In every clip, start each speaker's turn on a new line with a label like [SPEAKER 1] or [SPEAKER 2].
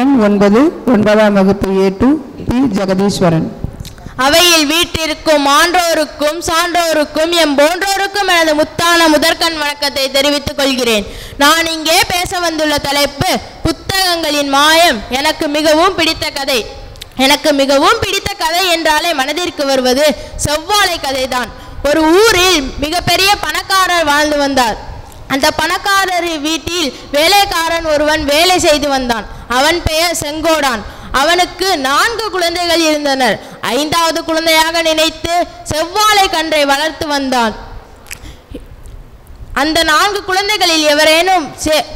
[SPEAKER 1] எண் 9 9ஆம் வகுப்பு A2 பி. ஜெகதீஸ்வரன்.
[SPEAKER 2] அவையில் வீட்டிற்கும் ஆன்றோருக்கும் சான்றோருக்கும் எம் போன்றோருக்கும் எனது முத்தான முதற்கண் வணக்கத்தை தெரிவித்துக் கொள்கிறேன். நான் இங்கே பேச வந்துள்ள தலைப்பு புத்தகங்களின் மாயம். எனக்கு மிகவும் பிடித்த கதை. எனக்கு மிகவும் பிடித்த கதை என்றாலே மனதிற்கு வருவது செவ்வாழை கதைதான். ஒரு ஊரில் மிகப்பெரிய பணக்காரர் வாழ்ந்து வந்தார். அந்த பணக்காரர் வீட்டில் வேலைக்காரன் ஒருவன் வேலை செய்து வந்தான். அவன் பெயர் செங்கோடான். அவனுக்கு 4 குழந்தைகள் இருந்தனர். 5வது குழந்தையாக நினைத்து செவ்வாழை கன்றை வளர்த்து வந்தான். அந்த 4 குழந்தைகளில் எவரேனும்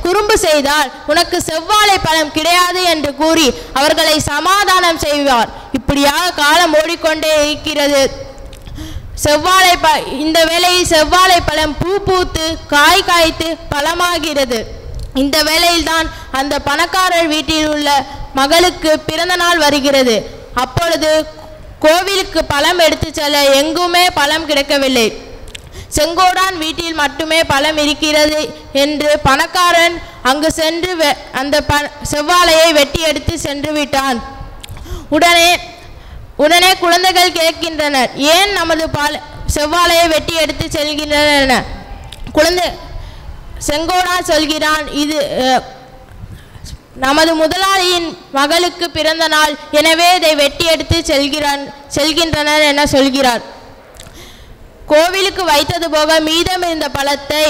[SPEAKER 2] குறும்பு செய்தால் உனக்கு செவ்வாழை பழம் கிடையாது என்று கூறி அவர்களை சமாதானம் செய்வார். இப்படியாக காலம் ஓடிக்கொண்டே இருக்கிறது. இந்த வேளையில் செவ்வாழை பழம் பூ பூத்து காய் காய்த்து பழமாகிறது. இந்த வேளையில்தான் அந்த பணக்காரர் வீட்டில் உள்ள மகளுக்கு பிறந்த நாள் வருகிறது. அப்பொழுது கோவிலுக்கு பழம் எடுத்து செல்ல எங்குமே பழம் கிடைக்கவில்லை. செங்கோடான் வீட்டில் மட்டுமே பழம் இருக்கிறது என்று பணக்காரன் அங்கு சென்று அந்த செவ்வாழையை வெட்டி எடுத்து சென்று விட்டான். உடனே குழந்தைகள் கேட்கின்றனர், ஏன் நமது செவ்வாழையை வெட்டி எடுத்து செல்கின்றனர்? செங்கோடான் சொல்கிறான், இது நமது முதலாளியின் மகளுக்கு பிறந்த நாள், எனவே இதை வெட்டி எடுத்து செல்கின்றனர் என சொல்கிறார். கோவிலுக்கு வைத்தது போக மீதம் இருந்த பழத்தை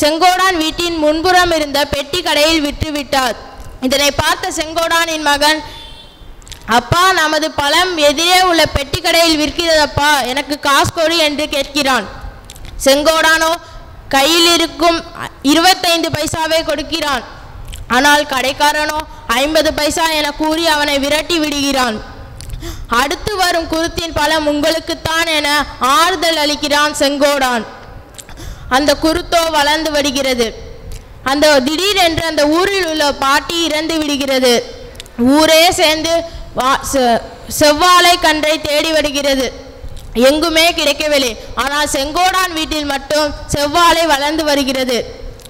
[SPEAKER 2] செங்கோடான் வீட்டின் முன்புறம் இருந்த பெட்டி கடையில் விற்றுவிட்டார். இதனை பார்த்த செங்கோடானின் மகன், அப்பா, நமது பழம் எதிரே உள்ள பெட்டி கடையில் விற்கிறதப்பா, எனக்கு காசு கொடு என்று கேட்கிறான். செங்கோடானோ கையில் இருக்கும் 25 பைசாவை கொடுக்கிறான். ஆனால் கடைக்காரனோ 50 பைசா என கூறி அவனை விரட்டி விடுகிறான். அடுத்து வரும் குருத்தின் பழம் உங்களுக்குத்தான் என ஆறுதல் அளிக்கிறான் செங்கோடான். அந்த குருத்தோ வளர்ந்து வருகிறது. திடீரென்று அந்த ஊரில் உள்ள பாட்டி இறந்து விடுகிறது. ஊரே சேர்ந்து செவ்வாழை கன்றை தேடி வருகிறது. எங்குமே கிடைக்கவில்லை. ஆனால் செங்கோடான் வீட்டில் மட்டும் செவ்வாழை வளர்ந்து வருகிறது.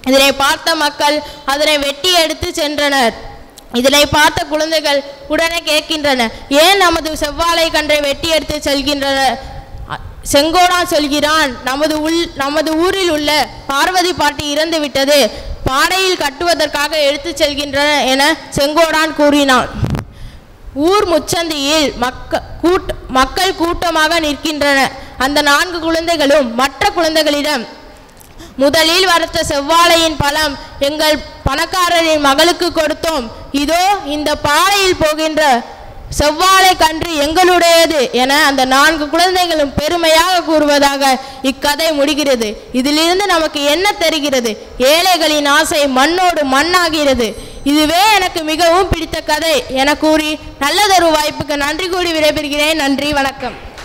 [SPEAKER 2] இதனை பார்த்த மக்கள் அதனை வெட்டி எடுத்து சென்றனர். இதனை பார்த்த குழந்தைகள் உடனே கேட்கின்றனர், ஏன் நமது செவ்வாழை கன்றை வெட்டி எடுத்து செல்கின்றனர்? செங்கோடான் சொல்கிறான், நமது ஊரில் உள்ள பார்வதி பாட்டி இறந்து விட்டது, பாடையில் கட்டுவதற்காக எடுத்து செல்கின்றனர் என செங்கோடான் கூறினான். ஊர் முச்சந்தியில் மக்கள் கூட்டமாக நிற்கின்றனர். அந்த 4 குழந்தைகளும் மற்ற குழந்தைகளிடம், முதலில் வளர்த்த செவ்வாழையின் பழம் எங்கள் பணக்காரரின் மகளுக்கு கொடுத்தோம். இதோ இந்த பாறையில் போகின்ற செவ்வாழை கன்று எங்களுடையது என அந்த 4 குழந்தைகளும் பெருமையாக கூறுவதாக இக்கதை முடிகிறது. இதிலிருந்து நமக்கு என்ன தெரிகிறது? ஏழைகளின் ஆசை மண்ணோடு மண்ணாகிறது. இதுவே எனக்கு மிகவும் பிடித்த கதை என கூறி நல்லதொரு வாய்ப்புக்கு நன்றி கூறி விடைபெறுகிறேன். நன்றி, வணக்கம்.